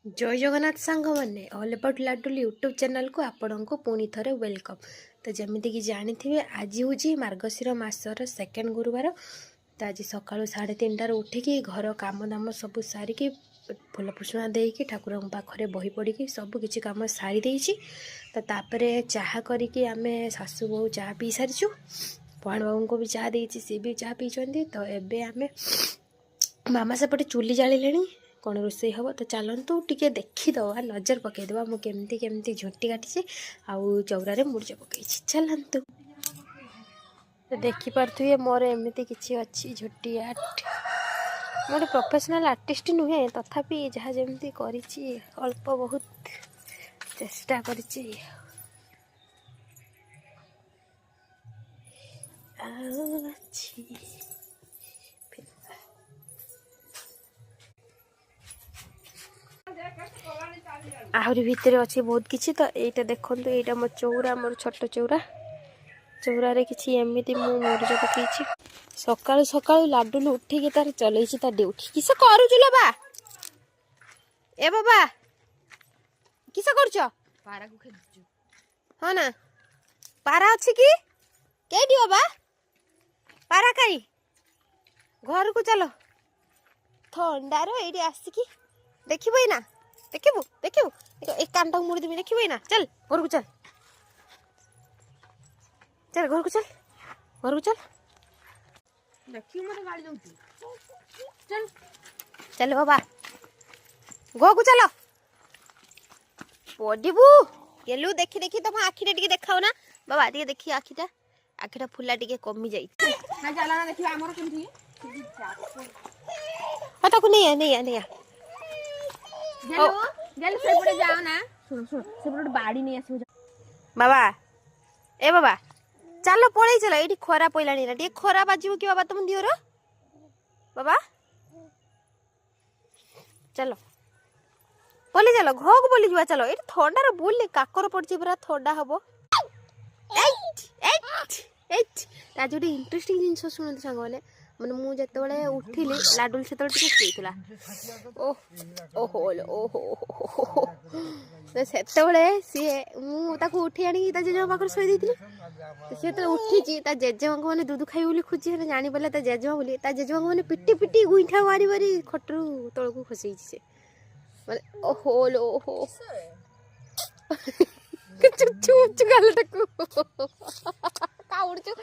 जय जगन्नाथ सांग मैंने ऑल अबाउट लाडुल यूट्यूब चैनल को आपण को पुणी थे वेलकम। तो जमीती कि जानी थे आज हूँ मार्गशीर मासर सेकेंड गुरुवार। तो आज सका 3:30 उठिकी घर काम दाम सब सारिकी फूल पुष्पा देकी ठाकुर पाखे बही पड़ी सबकि कम सारी देती। तो तापर चाह करी आम सासू बहु चाह पी सारीचु। पहाड़ बाबू को भी चाह देती, सी भी चाह पी। तो एबे आम मामा सेपटे चुली जाले कौन रोषे हम। तो चलतु टे देखीदे नजर पकईदे मुझे केमती झुंटी काटी आउ चौरारे मुर्ज पकई। चलतु देखिपे मोर एमती किसी अच्छी झुटी आर्ट। मोटे प्रोफेशनल आर्टिस्ट नुहे तथापि जहाँ जमी कर अल्प बहुत चेष्टा कर। आहरी भितर अच्छी बहुत किसी। तो यहाँ देखो यहाँ मो चौरा मोर छोट चौरा चौरारे किसी एमती मुर्ज पकई। सकाळु सकाळु लाडुल उठिकी तार चलई ता ड्यूटी। किस करुचु लो बा? ए बाबा किस करछ? पारा को खेदुचु। हाँ ना पारा अच्छी कि केडी बाबा? पारा कई घर को चलो थंडार ये आसिकी देखिबो ना। देखिबू देखिबू एक कान टाक मुड़ी देबी। देखिबो ना चल घर को चल। चल घर को चल घर को चल। देखियो मते गाड़ी दउची। चल चल बाबा गो को चलो पडिबू। गेलु देखी देखी तुम आखिरे टिके देखाओ ना बाबा। टिके देखी आखिटा फुला टिके कमी जाई ना। जाला ना देखिबा हमर केमथि आ ताकू नहीं आ नहीं आ नहीं आ। गेलु गेलु सेपटे जाओ ना। सुन सुन सेपटे बाड़ी नहीं आसी बाबा। ए बाबा चलो पड़े चलो ये खरा पड़ानी ना टे खरा बाजू कि बाबा तुम दियो बाबा। चलो बोली चलो घ को बोली जुआ। चलो ये थंडार बोल काकर पड़ी पूरा थंडा हम। आज गोटे इंटरेस्टिंग जिन शुणु सांग मैंने मैंने मुझे उठिली लाडुल से शोला ओहो ओहो तो से सी मुझे उठी आनी जेजेमा पाखे शोई थी। सी तो उठी जेजेमा को मैंने दूध खाई बोली खोजी जानी पाला जेजेमा बोली जेजेमा को मैंने पिटी पिटी गुईठा मारी मारी खटरू तल को खसई से मैंने ओहो ओहो चुचु चुचु गाल टाकू काउडचु